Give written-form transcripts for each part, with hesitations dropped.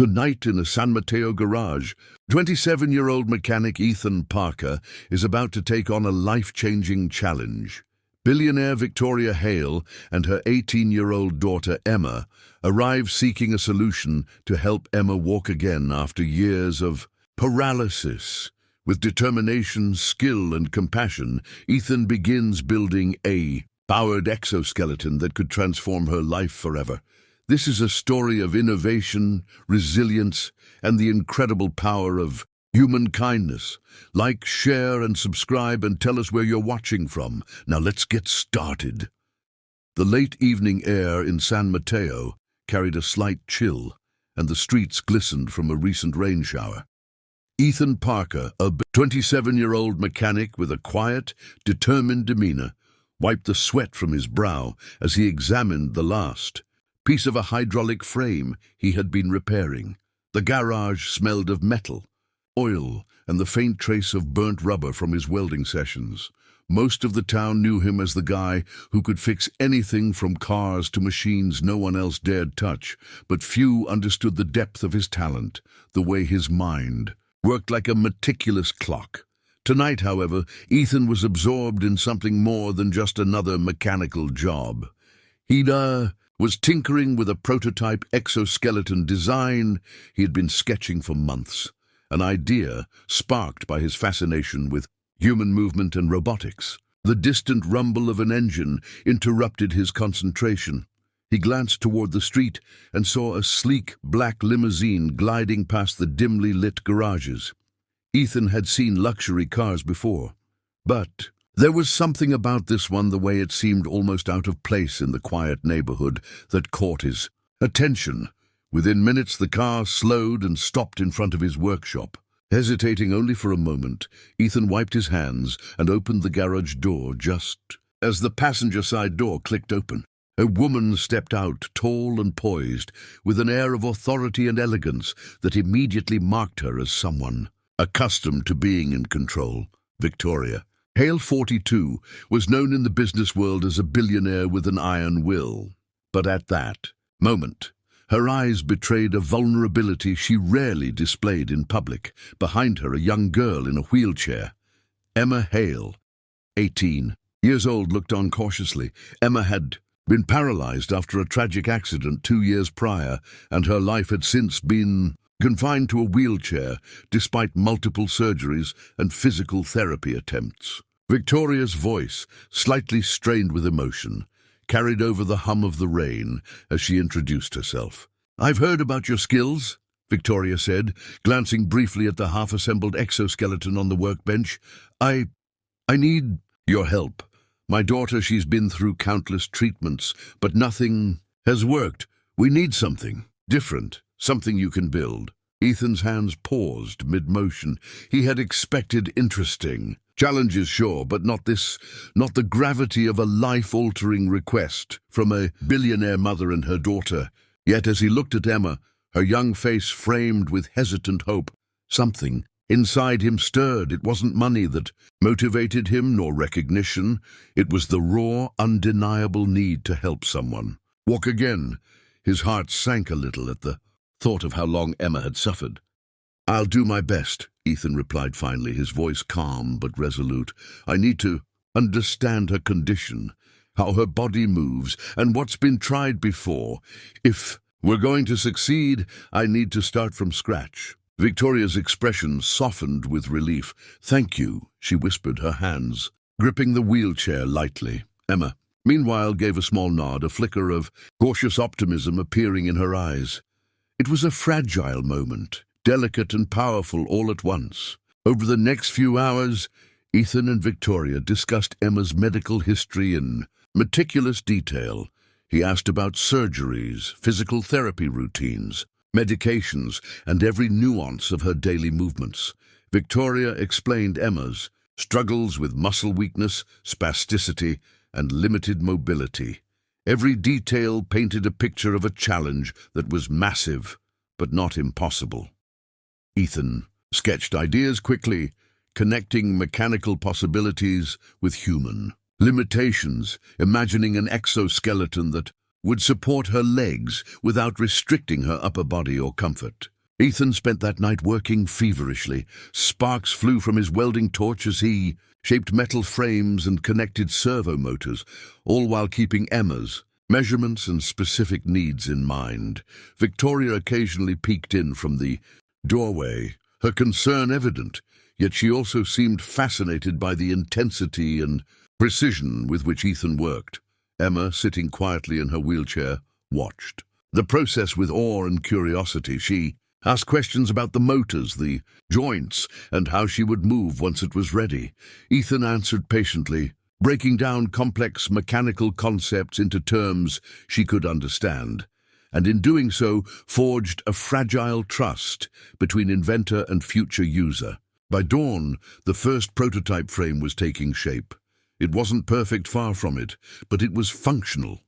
Tonight in a San Mateo garage, 27-year-old mechanic Ethan Parker is about to take on a life-changing challenge. Billionaire Victoria Hale and her 18-year-old daughter Emma arrive seeking a solution to help Emma walk again after years of paralysis. With determination, skill, and compassion, Ethan begins building a powered exoskeleton that could transform her life forever. This is a story of innovation, resilience, and the incredible power of human kindness. Like, share, and subscribe, and tell us where you're watching from. Now let's get started. The late evening air in San Mateo carried a slight chill, and the streets glistened from a recent rain shower. Ethan Parker, a 27-year-old mechanic with a quiet, determined demeanor, wiped the sweat from his brow as he examined the last piece of a hydraulic frame he had been repairing. The garage smelled of metal, oil, and the faint trace of burnt rubber from his welding sessions. Most of the town knew him as the guy who could fix anything from cars to machines no one else dared touch, but few understood the depth of his talent, the way his mind worked like a meticulous clock. Tonight, however, Ethan was absorbed in something more than just another mechanical job. He was tinkering with a prototype exoskeleton design he had been sketching for months, an idea sparked by his fascination with human movement and robotics. The distant rumble of an engine interrupted his concentration. He glanced toward the street and saw a sleek black limousine gliding past the dimly lit garages. Ethan had seen luxury cars before, but there was something about this one, the way it seemed almost out of place in the quiet neighborhood, that caught his attention. Within minutes, the car slowed and stopped in front of his workshop. Hesitating only for a moment, Ethan wiped his hands and opened the garage door just as the passenger side door clicked open. A woman stepped out, tall and poised, with an air of authority and elegance that immediately marked her as someone accustomed to being in control. Victoria Hale, 42, was known in the business world as a billionaire with an iron will. But at that moment, her eyes betrayed a vulnerability she rarely displayed in public. Behind her, a young girl in a wheelchair. Emma Hale, 18 years old, looked on cautiously. Emma had been paralyzed after a tragic accident 2 years prior, and her life had since been confined to a wheelchair despite multiple surgeries and physical therapy attempts. Victoria's voice, slightly strained with emotion, carried over the hum of the rain as she introduced herself. "I've heard about your skills," Victoria said, glancing briefly at the half-assembled exoskeleton on the workbench. I need your help. My daughter, she's been through countless treatments, but nothing has worked. We need something different. Something you can build." Ethan's hands paused mid-motion. He had expected interesting challenges, sure, but not the gravity of a life-altering request from a billionaire mother and her daughter. Yet as he looked at Emma, her young face framed with hesitant hope, something inside him stirred. It wasn't money that motivated him, nor recognition. It was the raw, undeniable need to help someone walk again. His heart sank a little at the thought of how long Emma had suffered. "I'll do my best," Ethan replied finally, his voice calm but resolute. "I need to understand her condition, how her body moves, and what's been tried before. If we're going to succeed, I need to start from scratch." Victoria's expression softened with relief. "Thank you," she whispered, her hands gripping the wheelchair lightly. Emma, meanwhile, gave a small nod, a flicker of cautious optimism appearing in her eyes. It was a fragile moment, delicate and powerful all at once. Over the next few hours, Ethan and Victoria discussed Emma's medical history in meticulous detail. He asked about surgeries, physical therapy routines, medications, and every nuance of her daily movements. Victoria explained Emma's struggles with muscle weakness, spasticity, and limited mobility. Every detail painted a picture of a challenge that was massive, but not impossible. Ethan sketched ideas quickly, connecting mechanical possibilities with human limitations, imagining an exoskeleton that would support her legs without restricting her upper body or comfort. Ethan spent that night working feverishly. Sparks flew from his welding torch as he shaped metal frames and connected servo motors, all while keeping Emma's measurements and specific needs in mind. Victoria occasionally peeked in from the doorway, her concern evident, yet she also seemed fascinated by the intensity and precision with which Ethan worked. Emma, sitting quietly in her wheelchair, watched the process with awe and curiosity. She asked questions about the motors, the joints, and how she would move once it was ready. Ethan answered patiently, breaking down complex mechanical concepts into terms she could understand, and in doing so forged a fragile trust between inventor and future user. By dawn, the first prototype frame was taking shape. It wasn't perfect, far from it, but it was functional.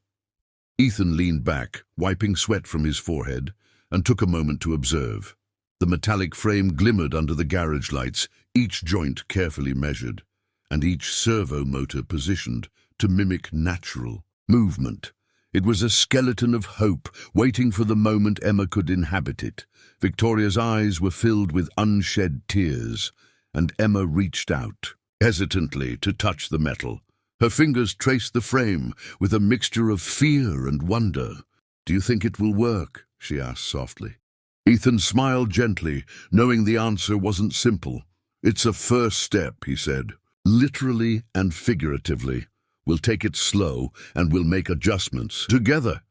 Ethan leaned back, wiping sweat from his forehead, and took a moment to observe. The metallic frame glimmered under the garage lights, each joint carefully measured, and each servo motor positioned to mimic natural movement. It was a skeleton of hope, waiting for the moment Emma could inhabit it. Victoria's eyes were filled with unshed tears, and Emma reached out, hesitantly, to touch the metal. Her fingers traced the frame with a mixture of fear and wonder. "Do you think it will work?" she asked softly. Ethan smiled gently, knowing the answer wasn't simple. "It's a first step," he said. "Literally and figuratively. We'll take it slow, and we'll make adjustments together.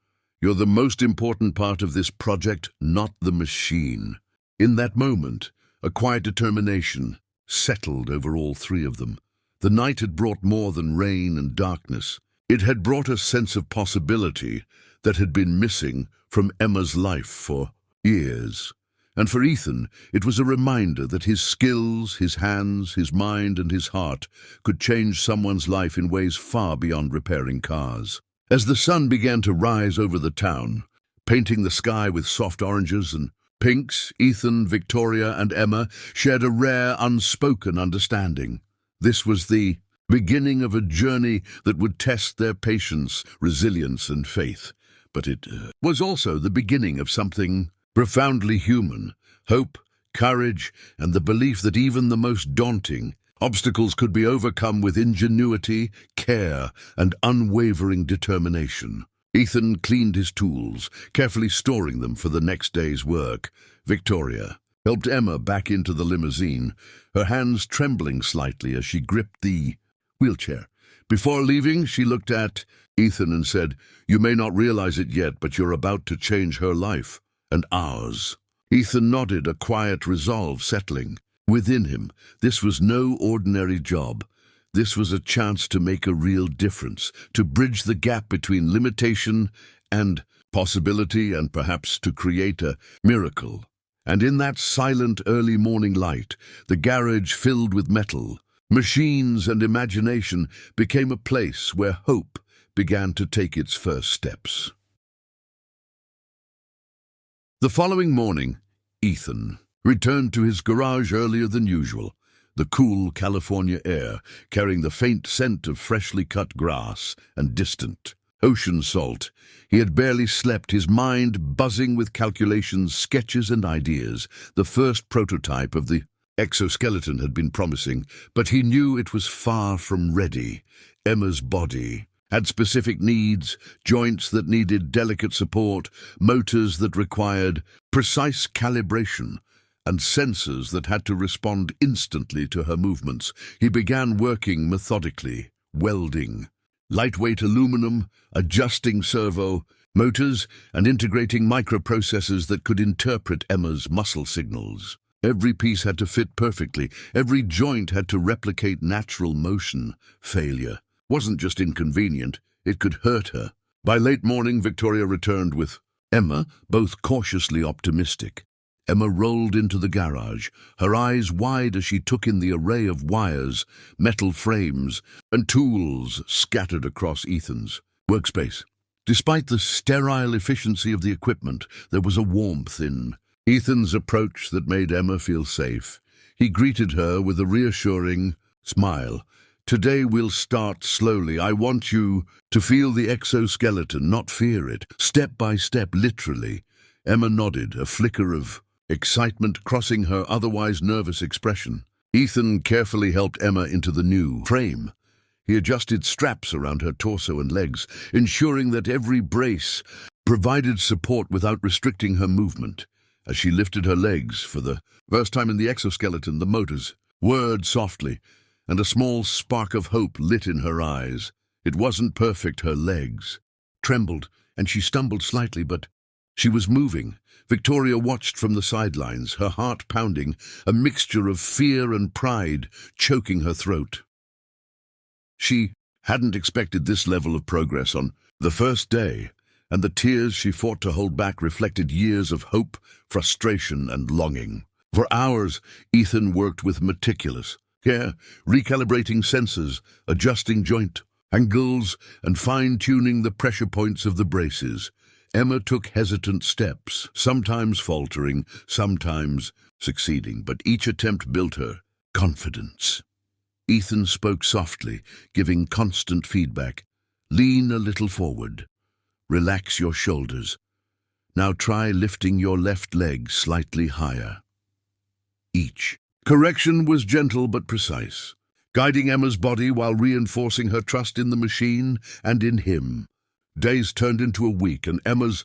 You're the most important part of this project, not the machine." In that moment, a quiet determination settled over all three of them. The night had brought more than rain and darkness. It had brought a sense of possibility that had been missing from Emma's life for years. And for Ethan, it was a reminder that his skills, his hands, his mind, and his heart could change someone's life in ways far beyond repairing cars. As the sun began to rise over the town, painting the sky with soft oranges and pinks, Ethan, Victoria, and Emma shared a rare, unspoken understanding. This was the beginning of a journey that would test their patience, resilience, and faith. But it was also the beginning of something profoundly human: hope, courage, and the belief that even the most daunting obstacles could be overcome with ingenuity, care, and unwavering determination. Ethan cleaned his tools, carefully storing them for the next day's work. Victoria helped Emma back into the limousine, her hands trembling slightly as she gripped the wheelchair. Before leaving, she looked at Ethan and said, "You may not realize it yet, but you're about to change her life, and ours." Ethan nodded, a quiet resolve settling within him. This was no ordinary job. This was a chance to make a real difference, to bridge the gap between limitation and possibility, and perhaps to create a miracle. And in that silent early morning light, the garage filled with metal, machines, and imagination became a place where hope began to take its first steps. The following morning, Ethan returned to his garage earlier than usual, the cool California air carrying the faint scent of freshly cut grass and distant ocean salt. He had barely slept, his mind buzzing with calculations, sketches, and ideas. The first prototype of the exoskeleton had been promising, but he knew it was far from ready. Emma's body had specific needs, joints that needed delicate support, motors that required precise calibration, and sensors that had to respond instantly to her movements. He began working methodically, welding lightweight aluminum, adjusting servo motors, and integrating microprocessors that could interpret Emma's muscle signals. Every piece had to fit perfectly. Every joint had to replicate natural motion. Failure wasn't just inconvenient, it could hurt her. By late morning, Victoria returned with Emma, both cautiously optimistic. Emma rolled into the garage, her eyes wide as she took in the array of wires, metal frames, and tools scattered across Ethan's workspace. Despite the sterile efficiency of the equipment, there was a warmth in Ethan's approach that made Emma feel safe. He greeted her with a reassuring smile, Today we'll start slowly. I want you to feel the exoskeleton, not fear it. Step by step, literally. Emma nodded, a flicker of excitement crossing her otherwise nervous expression. Ethan carefully helped Emma into the new frame. He adjusted straps around her torso and legs, ensuring that every brace provided support without restricting her movement. As she lifted her legs for the first time in the exoskeleton, the motors whirred softly, and a small spark of hope lit in her eyes. It wasn't perfect. Her legs trembled, and she stumbled slightly, but she was moving. Victoria watched from the sidelines, her heart pounding, a mixture of fear and pride choking her throat. She hadn't expected this level of progress on the first day, and the tears she fought to hold back reflected years of hope, frustration, and longing. For hours, Ethan worked with meticulous care, recalibrating sensors, adjusting joint angles, and fine-tuning the pressure points of the braces. Emma took hesitant steps, sometimes faltering, sometimes succeeding, but each attempt built her confidence. Ethan spoke softly, giving constant feedback. Lean a little forward. Relax your shoulders. Now try lifting your left leg slightly higher. Each correction was gentle but precise, guiding Emma's body while reinforcing her trust in the machine and in him. Days turned into a week, and Emma's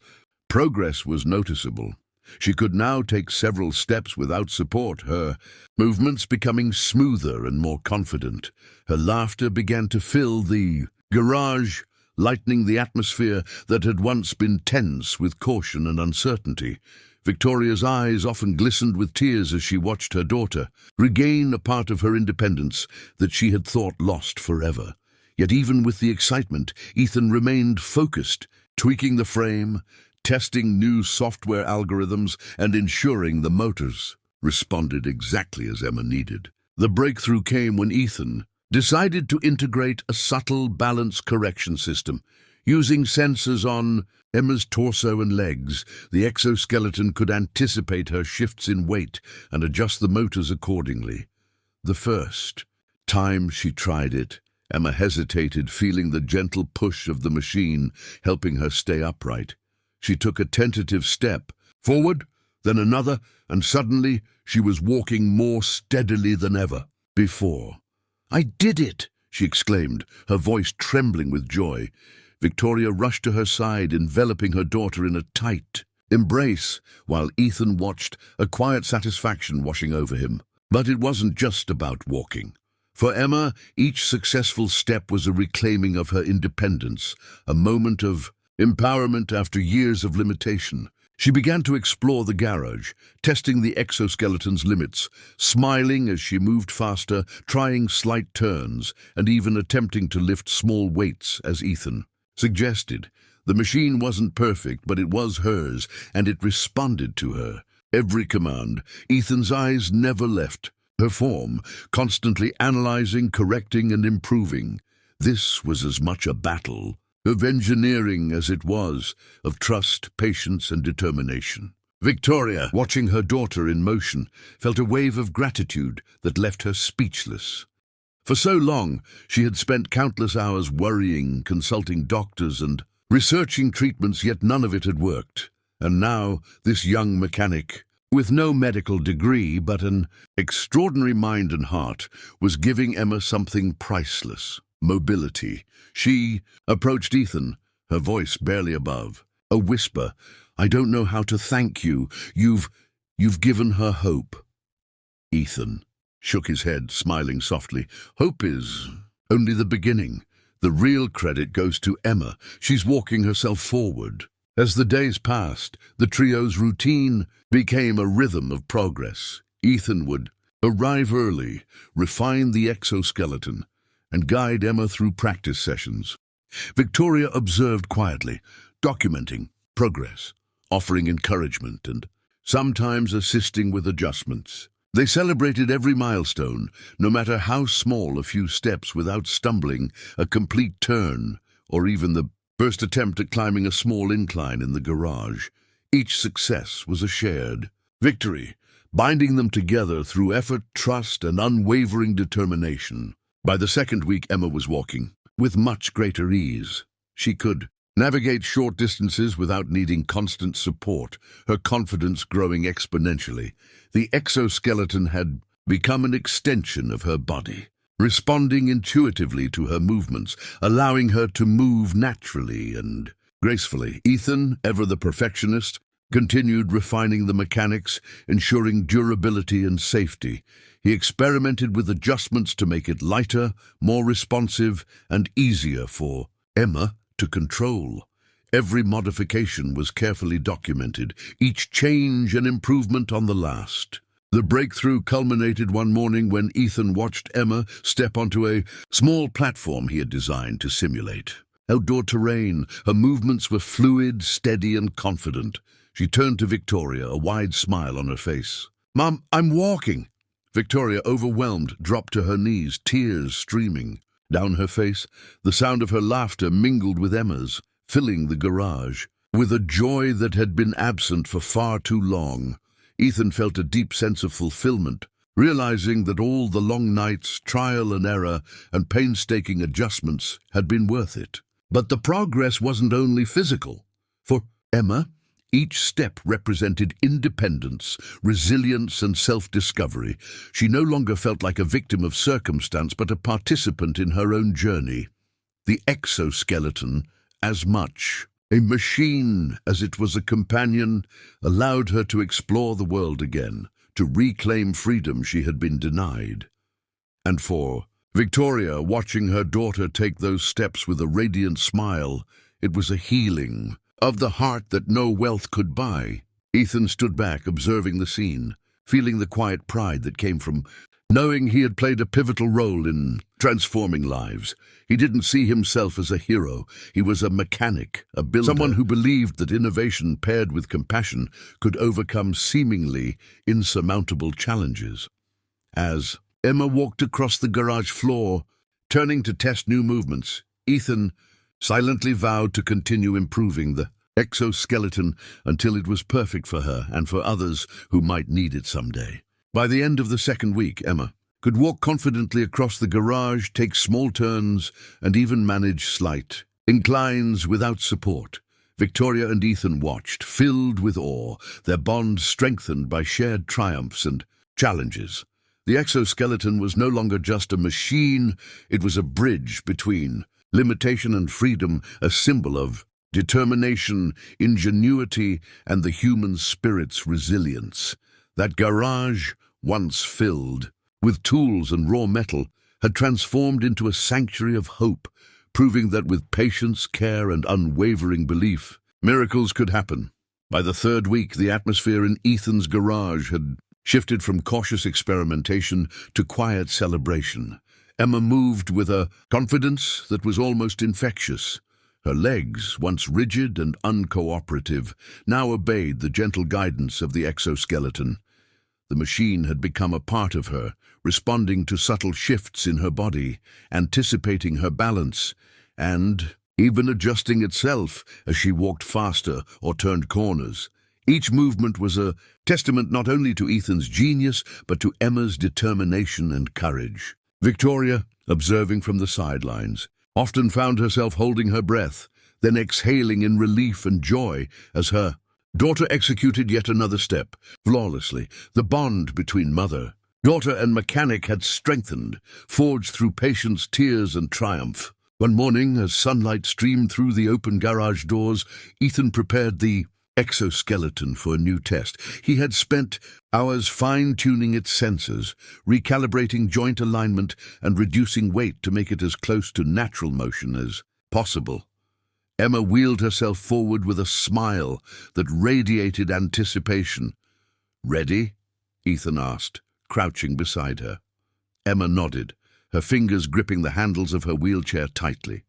progress was noticeable. She could now take several steps without support, her movements becoming smoother and more confident. Her laughter began to fill the garage, lightening the atmosphere that had once been tense with caution and uncertainty. Victoria's eyes often glistened with tears as she watched her daughter regain a part of her independence that she had thought lost forever. Yet even with the excitement, Ethan remained focused, tweaking the frame, testing new software algorithms, and ensuring the motors responded exactly as Emma needed. The breakthrough came when Ethan decided to integrate a subtle balance correction system. Using sensors on Emma's torso and legs, the exoskeleton could anticipate her shifts in weight and adjust the motors accordingly. The first time she tried it, Emma hesitated, feeling the gentle push of the machine helping her stay upright. She took a tentative step forward, then another, and suddenly she was walking more steadily than ever before. "I did it!" she exclaimed, her voice trembling with joy. Victoria rushed to her side, enveloping her daughter in a tight embrace, while Ethan watched, a quiet satisfaction washing over him. But it wasn't just about walking. For Emma, each successful step was a reclaiming of her independence, a moment of empowerment after years of limitation. She began to explore the garage, testing the exoskeleton's limits, smiling as she moved faster, trying slight turns, and even attempting to lift small weights, as Ethan suggested. The machine wasn't perfect, but it was hers, and it responded to her. Every command, Ethan's eyes never left her form, constantly analyzing, correcting, and improving. This was as much a battle of engineering as it was of trust, patience, and determination. Victoria, watching her daughter in motion, felt a wave of gratitude that left her speechless. For so long, she had spent countless hours worrying, consulting doctors, and researching treatments, yet none of it had worked. And now, this young mechanic, with no medical degree but an extraordinary mind and heart, was giving Emma something priceless: mobility. She approached Ethan, her voice barely above a whisper. "I don't know how to thank you. You've given her hope." Ethan shook his head, smiling softly. "Hope is only the beginning. The real credit goes to Emma. She's walking herself forward." As the days passed, the trio's routine became a rhythm of progress. Ethan would arrive early, refine the exoskeleton, and guide Emma through practice sessions. Victoria observed quietly, documenting progress, offering encouragement, and sometimes assisting with adjustments. They celebrated every milestone, no matter how small, a few steps without stumbling, a complete turn, or even the first attempt at climbing a small incline in the garage. Each success was a shared victory, binding them together through effort, trust, and unwavering determination. By the second week, Emma was walking with much greater ease. She could navigate short distances without needing constant support, her confidence growing exponentially. The exoskeleton had become an extension of her body, responding intuitively to her movements, allowing her to move naturally and gracefully. Ethan, ever the perfectionist, continued refining the mechanics, ensuring durability and safety. He experimented with adjustments to make it lighter, more responsive, and easier for Emma to control. Every modification was carefully documented, each change an improvement on the last. The breakthrough culminated one morning when Ethan watched Emma step onto a small platform he had designed to simulate outdoor terrain. Her movements were fluid, steady, and confident. She turned to Victoria, a wide smile on her face. "Mom, I'm walking." Victoria, overwhelmed, dropped to her knees, tears streaming down her face. The sound of her laughter mingled with Emma's, filling the garage with a joy that had been absent for far too long. Ethan felt a deep sense of fulfillment, realizing that all the long nights, trial and error, and painstaking adjustments had been worth it. But the progress wasn't only physical. For Emma, each step represented independence, resilience, and self-discovery. She no longer felt like a victim of circumstance, but a participant in her own journey. The exoskeleton, as much a machine as it was a companion, allowed her to explore the world again, to reclaim freedom she had been denied. And for Victoria, watching her daughter take those steps with a radiant smile, it was a healing of the heart that no wealth could buy. Ethan stood back, observing the scene, feeling the quiet pride that came from knowing he had played a pivotal role in transforming lives. He didn't see himself as a hero. He was a mechanic, a builder, someone who believed that innovation paired with compassion could overcome seemingly insurmountable challenges. As Emma walked across the garage floor, turning to test new movements, Ethan silently vowed to continue improving the exoskeleton until it was perfect for her and for others who might need it someday. By the end of the second week, Emma could walk confidently across the garage, take small turns, and even manage slight inclines without support. Victoria and Ethan watched, filled with awe, their bond strengthened by shared triumphs and challenges. The exoskeleton was no longer just a machine, it was a bridge between limitation and freedom, a symbol of determination, ingenuity, and the human spirit's resilience. That garage, once filled with tools and raw metal, had transformed into a sanctuary of hope, proving that with patience, care, and unwavering belief, miracles could happen. By the third week, the atmosphere in Ethan's garage had shifted from cautious experimentation to quiet celebration. Emma moved with a confidence that was almost infectious. Her legs, once rigid and uncooperative, now obeyed the gentle guidance of the exoskeleton. The machine had become a part of her, responding to subtle shifts in her body, anticipating her balance, and even adjusting itself as she walked faster or turned corners. Each movement was a testament not only to Ethan's genius, but to Emma's determination and courage. Victoria, observing from the sidelines, often found herself holding her breath, then exhaling in relief and joy as her daughter executed yet another step, flawlessly. The bond between mother, daughter, and mechanic had strengthened, forged through patience, tears, and triumph. One morning, as sunlight streamed through the open garage doors, Ethan prepared the exoskeleton for a new test. He had spent hours fine-tuning its sensors, recalibrating joint alignment, and reducing weight to make it as close to natural motion as possible. Emma wheeled herself forward with a smile that radiated anticipation. "Ready?" Ethan asked, crouching beside her. Emma nodded, her fingers gripping the handles of her wheelchair tightly.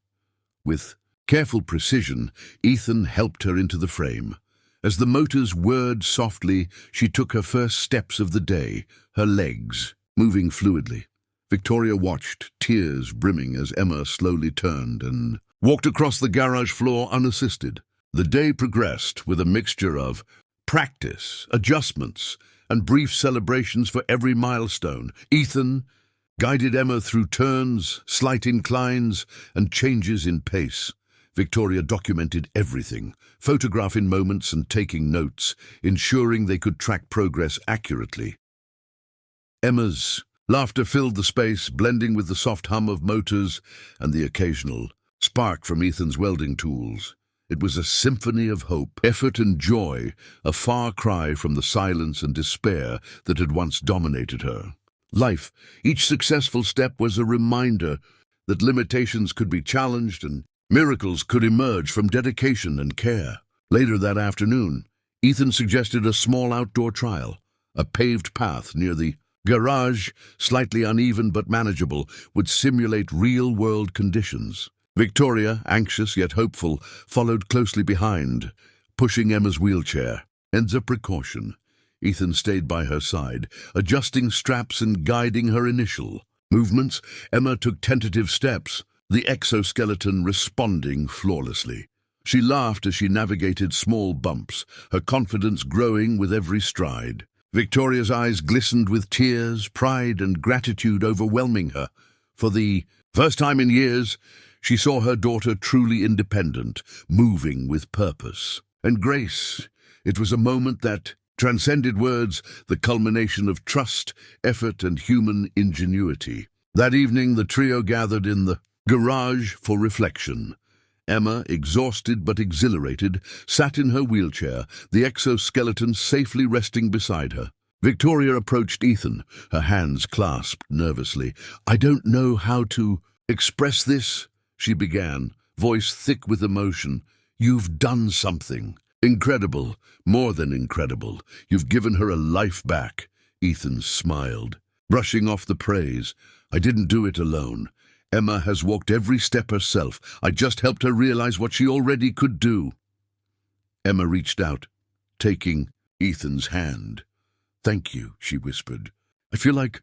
With careful precision, Ethan helped her into the frame. As the motors whirred softly, she took her first steps of the day, her legs moving fluidly. Victoria watched, tears brimming, as Emma slowly turned and walked across the garage floor unassisted. The day progressed with a mixture of practice, adjustments, and brief celebrations for every milestone. Ethan guided Emma through turns, slight inclines, and changes in pace. Victoria documented everything, photographing moments and taking notes, ensuring they could track progress accurately. Emma's laughter filled the space, blending with the soft hum of motors and the occasional spark from Ethan's welding tools. It was a symphony of hope, effort, and joy, a far cry from the silence and despair that had once dominated her life. Each successful step was a reminder that limitations could be challenged and miracles could emerge from dedication and care. Later that afternoon, Ethan suggested a small outdoor trial. A paved path near the garage, slightly uneven but manageable, would simulate real-world conditions. Victoria, anxious yet hopeful, followed closely behind, pushing Emma's wheelchair. Ends of precaution. Ethan stayed by her side, adjusting straps and guiding her initial movements. Emma took tentative steps, the exoskeleton responding flawlessly. She laughed as she navigated small bumps, her confidence growing with every stride. Victoria's eyes glistened with tears, pride and gratitude overwhelming her. For the first time in years, she saw her daughter truly independent, moving with purpose and grace. It was a moment that transcended words, the culmination of trust, effort, and human ingenuity. That evening, the trio gathered in the garage for reflection. Emma, exhausted but exhilarated, sat in her wheelchair, the exoskeleton safely resting beside her. Victoria approached Ethan, her hands clasped nervously. "I don't know how to express this," she began, voice thick with emotion. "You've done something incredible, more than incredible. You've given her a life back." Ethan smiled, brushing off the praise. "I didn't do it alone. Emma has walked every step herself. I just helped her realize what she already could do." Emma reached out, taking Ethan's hand. "Thank you," she whispered. "I feel like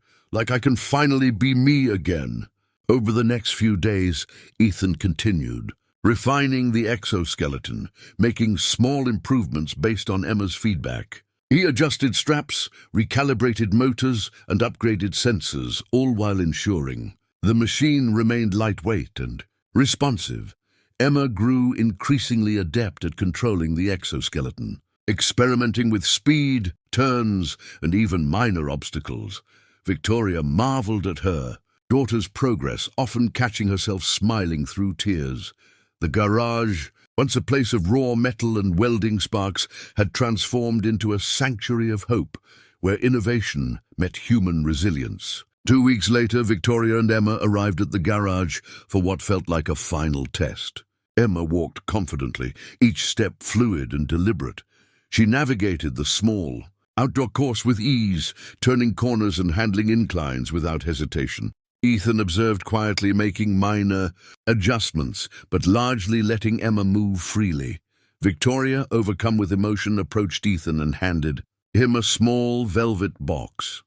I can finally be me again." Over the next few days, Ethan continued, refining the exoskeleton, making small improvements based on Emma's feedback. He adjusted straps, recalibrated motors, and upgraded sensors, all while ensuring the machine remained lightweight and responsive. Emma grew increasingly adept at controlling the exoskeleton, experimenting with speed, turns, and even minor obstacles. Victoria marveled at her daughter's progress, often catching herself smiling through tears. The garage, once a place of raw metal and welding sparks, had transformed into a sanctuary of hope, where innovation met human resilience. 2 weeks later, Victoria and Emma arrived at the garage for what felt like a final test. Emma walked confidently, each step fluid and deliberate. She navigated the small outdoor course with ease, turning corners and handling inclines without hesitation. Ethan observed quietly, making minor adjustments, but largely letting Emma move freely. Victoria, overcome with emotion, approached Ethan and handed him a small velvet box.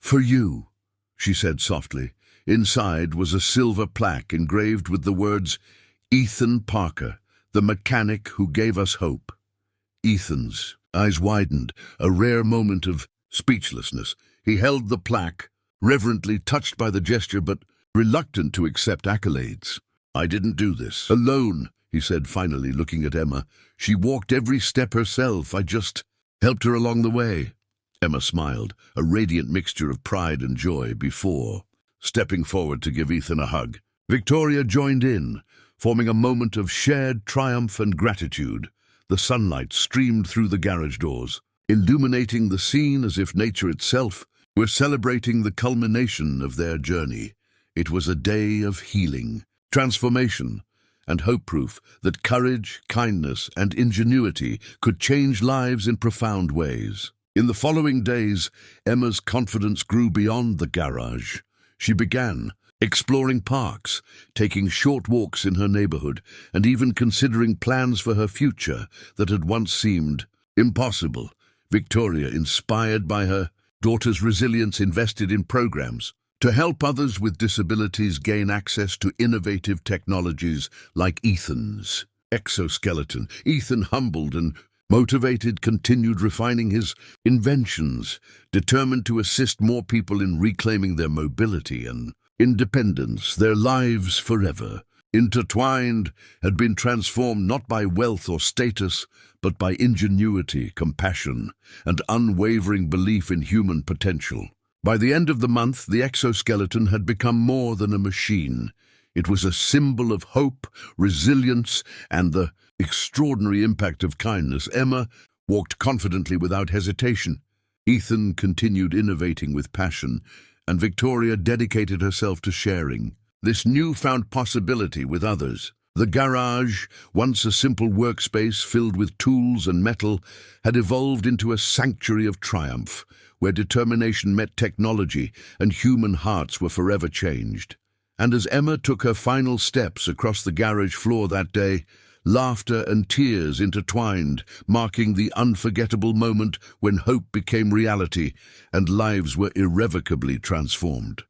"For you," she said softly. Inside was a silver plaque engraved with the words, "Ethan Parker, the mechanic who gave us hope." Ethan's eyes widened, a rare moment of speechlessness. He held the plaque, reverently touched by the gesture but reluctant to accept accolades. "I didn't do this alone," he said, finally looking at Emma. "She walked every step herself. I just helped her along the way." Emma smiled, a radiant mixture of pride and joy, before stepping forward to give Ethan a hug. Victoria joined in, forming a moment of shared triumph and gratitude. The sunlight streamed through the garage doors, illuminating the scene as if nature itself were celebrating the culmination of their journey. It was a day of healing, transformation, and hope, proof that courage, kindness, and ingenuity could change lives in profound ways. In the following days, Emma's confidence grew beyond the garage. She began exploring parks, taking short walks in her neighborhood, and even considering plans for her future that had once seemed impossible. Victoria, inspired by her daughter's resilience, invested in programs to help others with disabilities gain access to innovative technologies like Ethan's exoskeleton. Ethan, humbled and Motivated, continued refining his inventions, determined to assist more people in reclaiming their mobility and independence. Their lives forever intertwined had been transformed not by wealth or status, but by ingenuity, compassion, and unwavering belief in human potential. By the end of the month, the exoskeleton had become more than a machine. It was a symbol of hope, resilience, and the extraordinary impact of kindness. Emma walked confidently without hesitation. Ethan continued innovating with passion, and Victoria dedicated herself to sharing this newfound possibility with others. The garage, once a simple workspace filled with tools and metal, had evolved into a sanctuary of triumph, where determination met technology and human hearts were forever changed. And as Emma took her final steps across the garage floor that day, laughter and tears intertwined, marking the unforgettable moment when hope became reality and lives were irrevocably transformed.